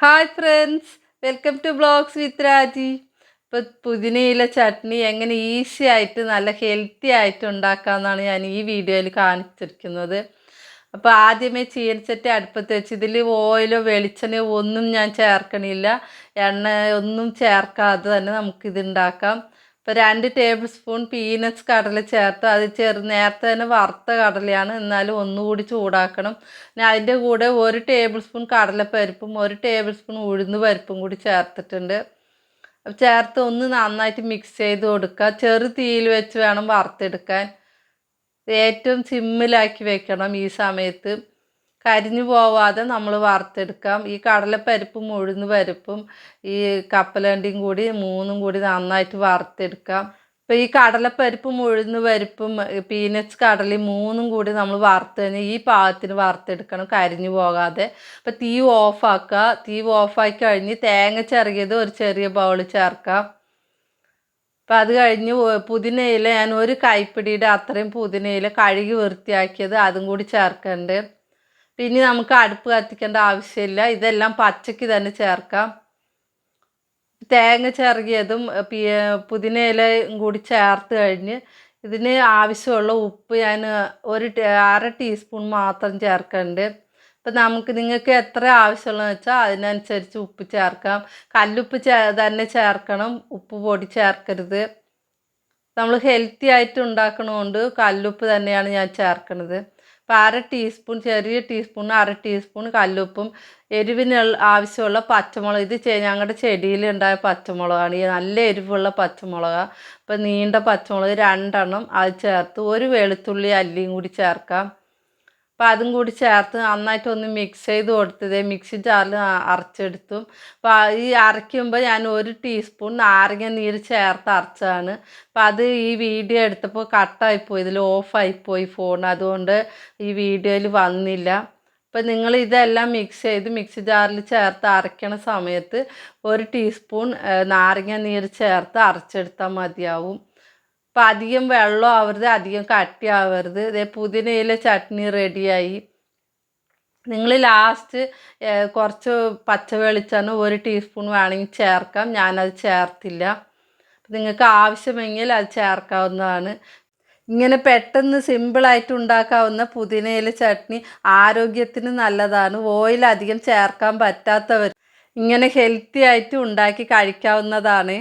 Hi friends, welcome to blogs with Raji. ഇപ്പോൾ പുതിനയില ചട്നി എങ്ങനെ ഈസി ആയിട്ട് നല്ല ഹെൽത്തി ആയിട്ട് ഉണ്ടാക്കാമെന്നാണ് ഞാൻ ഈ വീഡിയോയിൽ കാണിച്ചിരിക്കുന്നത്. അപ്പോൾ ആദ്യമേ ചീനച്ചട്ടി അടുപ്പത്ത് വെച്ച് ഇതിൽ ഓയിലോ വെളിച്ചെണ്ണയോ ഒന്നും ഞാൻ ചേർക്കണില്ല. എണ്ണ ഒന്നും ചേർക്കാതെ തന്നെ നമുക്കിത് ഉണ്ടാക്കാം. ഇപ്പോൾ 2 ടേബിൾ സ്പൂൺ പീനട്സ് കടല ചേർത്ത് അത് നേരത്തെ തന്നെ വറുത്ത കടലയാണ്, എന്നാലും ഒന്നുകൂടി ചൂടാക്കണം. പിന്നെ അതിൻ്റെ കൂടെ 1 ടേബിൾ സ്പൂൺ കടലപ്പരിപ്പും 1 ടേബിൾ സ്പൂൺ ഉഴുന്ന് പരിപ്പും കൂടി ചേർത്തിട്ടുണ്ട്. ചേർത്ത് ഒന്ന് നന്നായിട്ട് മിക്സ് ചെയ്ത് കൊടുക്കുക. ചെറു തീയിൽ വെച്ച് വേണം വറുത്തെടുക്കാൻ. ഏറ്റവും സിമ്മിലാക്കി വെക്കണം. ഈ സമയത്ത് കരിഞ്ഞു പോവാതെ നമ്മൾ വറുത്തെടുക്കാം. ഈ കടലപ്പരിപ്പും ഉഴുന്ന് പരിപ്പും ഈ കപ്പലണ്ടിയും കൂടി മൂന്നും കൂടി നന്നായിട്ട് വറുത്തെടുക്കാം. ഇപ്പോൾ ഈ കടലപ്പരിപ്പും ഉഴുന്ന് പരിപ്പും പീനട്സ് കടലയും മൂന്നും കൂടി നമ്മൾ വറുത്ത് കഴിഞ്ഞാൽ ഈ പാകത്തിന് വറുത്തെടുക്കണം, കരിഞ്ഞു പോകാതെ. അപ്പോൾ തീ ഓഫാക്കുക. തീ ഓഫാക്കി കഴിഞ്ഞ് തേങ്ങ ചിരകിയത് ഒരു ചെറിയ ബൗൾ ചേർക്കാം. അപ്പം അത് കഴിഞ്ഞ് പുതിനയില ഞാൻ 1 കൈപ്പിടിയുടെ അത്രയും പുതിനയില കഴുകി വൃത്തിയാക്കിയത് അതും കൂടി ചേർക്കുന്നുണ്ട്. പിന്നെ നമുക്ക് അടുപ്പ് കത്തിക്കേണ്ട ആവശ്യമില്ല, ഇതെല്ലാം പച്ചയ്ക്ക് തന്നെ ചേർക്കാം. തേങ്ങ ചിരകിയതും പുതിനയിലയും കൂടി ചേർത്ത് കഴിഞ്ഞ് ഇതിന് ആവശ്യമുള്ള ഉപ്പ് ഞാൻ 1/2 ടീസ്പൂൺ മാത്രം ചേർക്കുന്നുണ്ട്. അപ്പം നിങ്ങൾക്ക് എത്ര ആവശ്യമുള്ളതെന്ന് വെച്ചാൽ അതിനനുസരിച്ച് ഉപ്പ് ചേർക്കാം. കല്ലുപ്പ് തന്നെ ചേർക്കണം, ഉപ്പ് പൊടി ചേർക്കരുത്. നമ്മൾ ഹെൽത്തി ആയിട്ട് ഉണ്ടാക്കണതുകൊണ്ട് കല്ലുപ്പ് തന്നെയാണ് ഞാൻ ചേർക്കുന്നത്. അപ്പോൾ 1/2 ടീസ്പൂൺ, ചെറിയ ടീസ്പൂൺ 1/2 ടീസ്പൂൺ കല്ലുപ്പും എരിവിന് ആവശ്യമുള്ള പച്ചമുളക്. ഇത് ഞങ്ങളുടെ ചെടിയിലുണ്ടായ പച്ചമുളകാണ്, നല്ല എരിവുള്ള പച്ചമുളകാണ്. അപ്പോൾ നീണ്ട പച്ചമുളക് 2 എണ്ണം അത് ചേർത്ത് 1 വെളുത്തുള്ളി അല്ലിയും കൂടി ചേർക്കാം. അപ്പോൾ അതും കൂടി ചേർത്ത് നന്നായിട്ടൊന്ന് മിക്സ് ചെയ്ത് കൊടുത്തത് മിക്സി ജാറിൽ അരച്ചെടുത്തു. അപ്പോൾ ഈ അരയ്ക്കുമ്പോൾ ഞാൻ 1 ടീസ്പൂൺ നാരങ്ങ നീര് ചേർത്ത് അരച്ചതാണ്. അപ്പോൾ അത് ഈ വീഡിയോ എടുത്തപ്പോൾ കട്ടായിപ്പോയി, ഇതിൽ ഓഫായിപ്പോയി ഫോൺ, അതുകൊണ്ട് ഈ വീഡിയോയിൽ വന്നില്ല. അപ്പോൾ നിങ്ങൾ ഇതെല്ലാം മിക്സ് ചെയ്ത് മിക്സി ജാറിൽ ചേർത്ത് അരയ്ക്കണ സമയത്ത് 1 ടീസ്പൂൺ നാരങ്ങ നീര് ചേർത്ത് അരച്ചെടുത്താൽ മതിയാവും. അപ്പോൾ അധികം വെള്ളം ആവരുത്, അധികം കട്ടിയാവരുത്. ഇതേ പുതിനയില ചട്നി റെഡിയായി. നിങ്ങൾ ലാസ്റ്റ് കുറച്ച് പച്ച വെളിച്ചെണ്ണ 1 ടീസ്പൂൺ വേണമെങ്കിൽ ചേർക്കാം, ഞാനത് ചേർത്തില്ല. നിങ്ങൾക്ക് ആവശ്യമെങ്കിൽ അത് ചേർക്കാവുന്നതാണ്. ഇങ്ങനെ പെട്ടെന്ന് സിമ്പിളായിട്ട് ഉണ്ടാക്കാവുന്ന പുതിനയില ചട്നി ആരോഗ്യത്തിന് നല്ലതാണ്. ഓയിൽ അധികം ചേർക്കാൻ പറ്റാത്തവർ ഇങ്ങനെ ഹെൽത്തി ആയിട്ട് ഉണ്ടാക്കി കഴിക്കാവുന്നതാണ്.